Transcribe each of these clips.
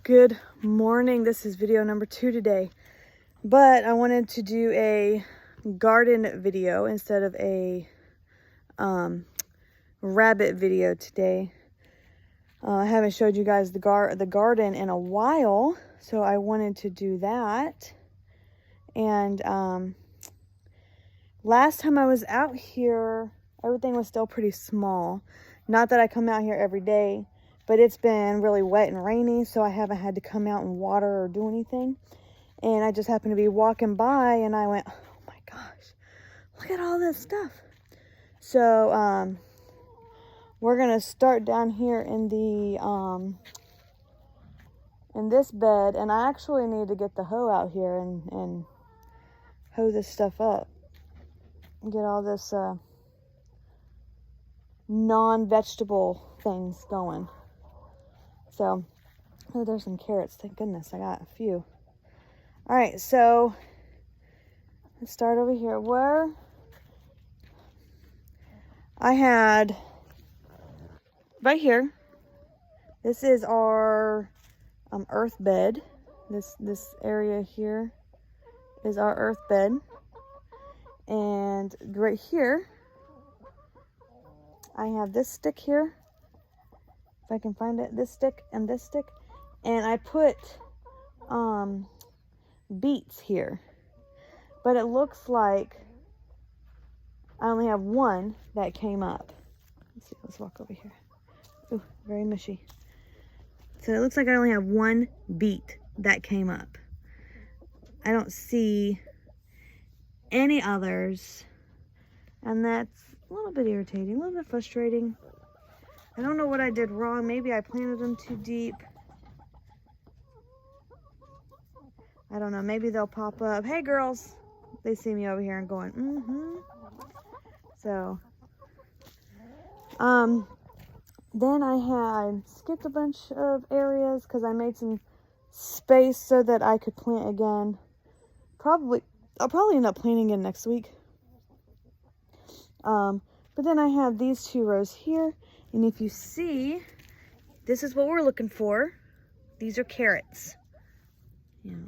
Good morning. This is video number 2 today, but I wanted to do a garden video instead of a rabbit video today. I haven't showed you guys the garden in a while, so I wanted to do that. And last time I was out here, everything was still pretty small. Not that I come out here every day, but it's been really wet and rainy, so I haven't had to come out and water or do anything. And I just happened to be walking by and I went, oh my gosh, look at all this stuff. So we're gonna start down here in the in this bed, and I actually need to get the hoe out here and hoe this stuff up. Get all this non-vegetable things going. So, oh, there's some carrots. Thank goodness I got a few. All right, so let's start over here where I had right here. This is our earth bed. This area here is our earth bed, and right here I have this stick here. If I can find it, this stick and this stick, and I put beets here, but it looks like I only have one that came up. Let's see, let's walk over here. Ooh, very mushy. So it looks like I only have one beet that came up. I don't see any others, and that's a little bit irritating, a little bit frustrating. I don't know what I did wrong. Maybe I planted them too deep. I don't know. Maybe they'll pop up. Hey, girls. They see me over here and going, So, then I had skipped a bunch of areas because I made some space so that I could plant again. I'll probably end up planting again next week. But then I have these 2 rows here. And if you see, this is what we're looking for. These are carrots.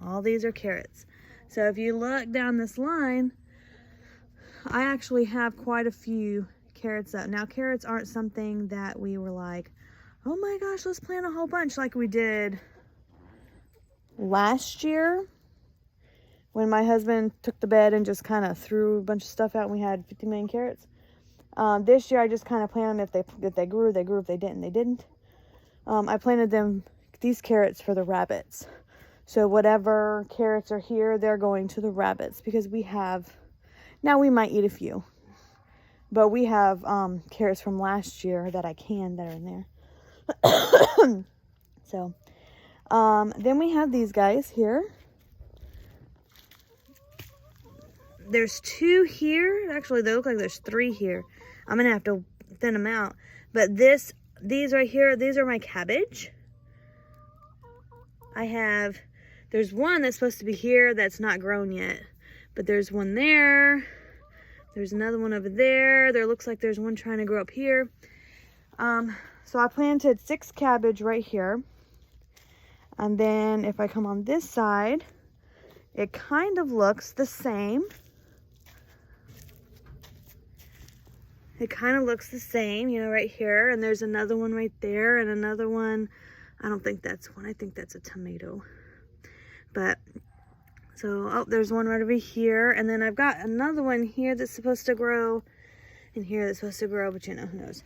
All these are carrots. So if you look down this line, I actually have quite a few carrots up. Now, carrots aren't something that we were like, oh my gosh, let's plant a whole bunch like we did last year when my husband took the bed and just kind of threw a bunch of stuff out and we had 50 million carrots. This year I just kind of planted them. If they grew, they grew. If they didn't, they didn't. I planted these carrots for the rabbits. So whatever carrots are here, they're going to the rabbits because now we might eat a few, but we have carrots from last year that I canned that are in there. So then we have these guys here. There's 2 here. Actually, they look like there's 3 here. I'm gonna have to thin them out. But these right here, these are my cabbage. There's one that's supposed to be here that's not grown yet. But there's one there. There's another one over there. There looks like there's one trying to grow up here. So I planted 6 cabbage right here. And then if I come on this side, it kind of looks the same. It kind of looks the same, right here. And there's another one right there and another one. I don't think that's one. I think that's a tomato. But, so, there's one right over here. And then I've got another one here that's supposed to grow. And here that's supposed to grow, but who knows.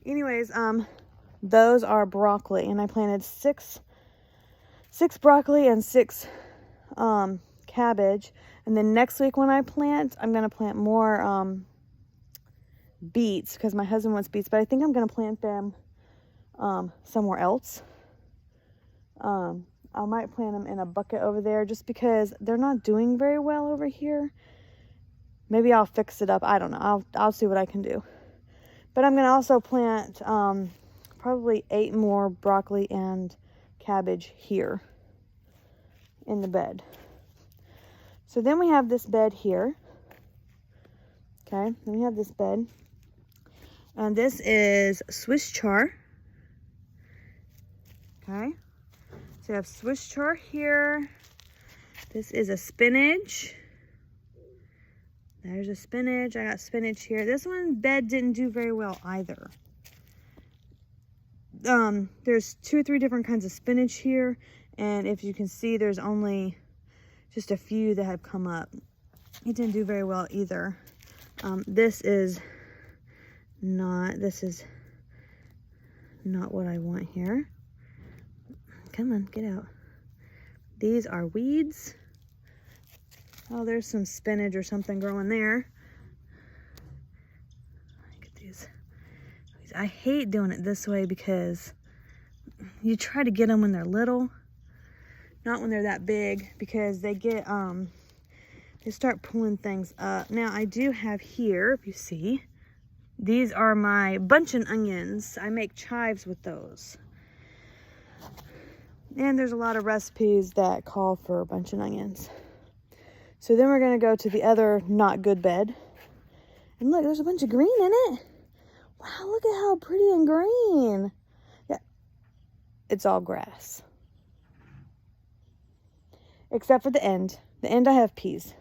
Anyways, those are broccoli. And I planted six broccoli and 6 cabbage. And then next week when I plant, I'm going to plant more beets because my husband wants beets, but I think I'm going to plant them somewhere else. I might plant them in a bucket over there just because they're not doing very well over here. Maybe I'll fix it up. I don't know. I'll see what I can do. But I'm going to also plant probably 8 more broccoli and cabbage here in the bed. So then we have this bed here. Okay, then we have this bed. And this is Swiss chard. Okay. So I have Swiss chard here. This is a spinach. There's a spinach. I got spinach here. This one bed didn't do very well either. There's 2 or 3 different kinds of spinach here, and if you can see, there's only just a few that have come up. It didn't do very well either. This is not what I want here. Come on, get out. These are weeds. Oh, there's some spinach or something growing there. Look at these. I hate doing it this way because you try to get them when they're little, not when they're that big, because they get, they start pulling things up. Now, I do have here, if you see, these are my buncheon onions. I make chives with those. And there's a lot of recipes that call for buncheon onions. So then we're going to go to the other not good bed. And look, there's a bunch of green in it. Wow, look at how pretty and green. Yeah, it's all grass. Except for the end. The end I have peas.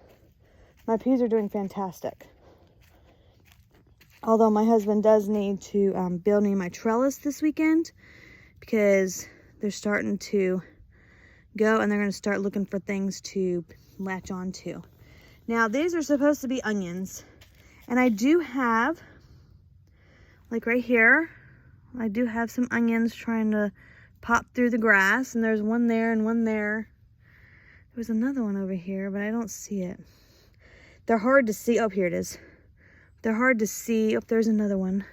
My peas are doing fantastic. Although my husband does need to build me my trellis this weekend, because they're starting to go and they're going to start looking for things to latch onto. Now, these are supposed to be onions. And I do have, like right here, I do have some onions trying to pop through the grass. And there's one there and one there. There's another one over here, but I don't see it. They're hard to see. Oh, here it is. They're hard to see. Oh, there's another one.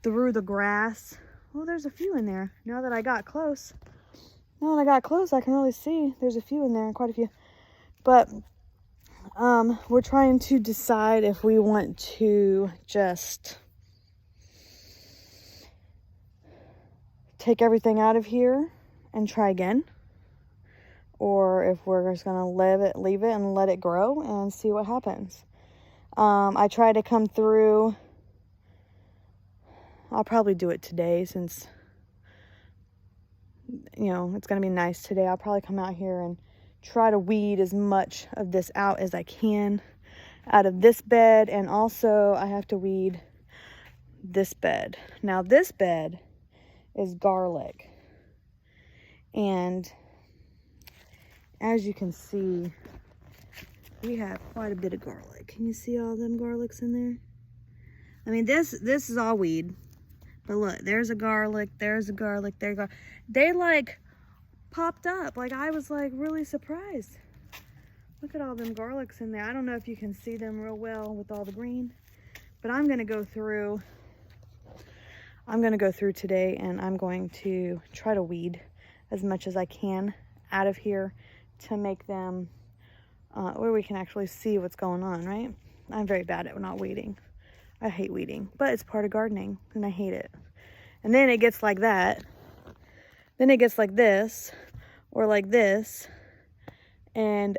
Through the grass. Well, there's a few in there. Now that I got close. Now that I got close, I can really see there's a few in there, quite a few. But we're trying to decide if we want to just take everything out of here and try again, or if we're just gonna leave it and let it grow and see what happens. I try to come through. I'll probably do it today since, you know, it's gonna be nice today. I'll probably come out here and try to weed as much of this out as I can out of this bed, and also I have to weed this bed. Now this bed is garlic, and as you can see, we have quite a bit of garlic. Can you see all them garlics in there? I mean, this is all weed, but look, there's a garlic, there's a garlic, there's garlic. They like popped up. Like, I was like really surprised. Look at all them garlics in there. I don't know if you can see them real well with all the green, but I'm gonna go through today, and I'm going to try to weed as much as I can out of here to make them where we can actually see what's going on, right? I'm very bad at not weeding. I hate weeding, but it's part of gardening, and I hate it. And then it gets like that. Then it gets like this, or like this, and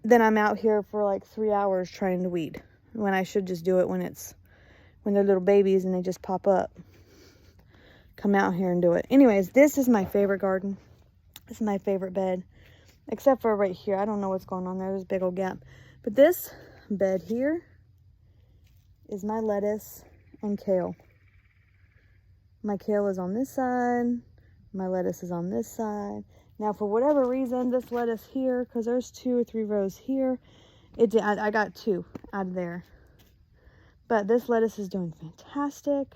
then I'm out here for like 3 hours trying to weed, when I should just do it when they're little babies and they just pop up. Come out here and do it. Anyways, this is my favorite garden. This is my favorite bed, except for right here. I don't know what's going on there. There's a big old gap. But this bed here is my lettuce and kale. My kale is on this side. My lettuce is on this side. Now, for whatever reason, this lettuce here, because there's 2 or 3 rows here, I got 2 out of there. But this lettuce is doing fantastic.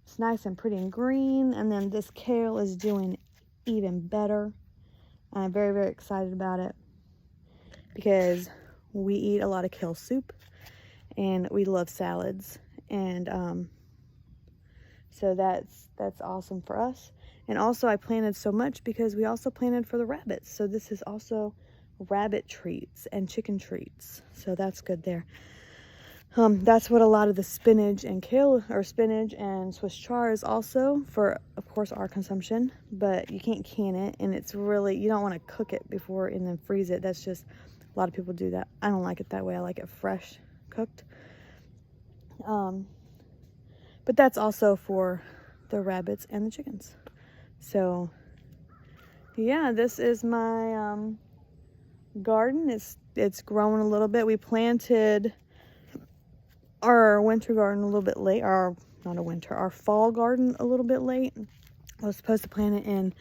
It's nice and pretty and green. And then this kale is doing even better. I'm very, very excited about it, because we eat a lot of kale soup and we love salads. And so that's awesome for us. And also, I planted so much because we also planted for the rabbits. So this is also rabbit treats and chicken treats. So that's good there. That's what a lot of the spinach and kale, or spinach and Swiss chard, is also for, of course, our consumption. But you can't can it, and it's really, you don't want to cook it before and then freeze it. That's just, a lot of people do that. I don't like it that way. I like it fresh cooked. But that's also for the rabbits and the chickens. So yeah, this is my garden. It's growing a little bit. We planted our winter garden a little bit late, or not a winter, our fall garden a little bit late. I was supposed to plant it in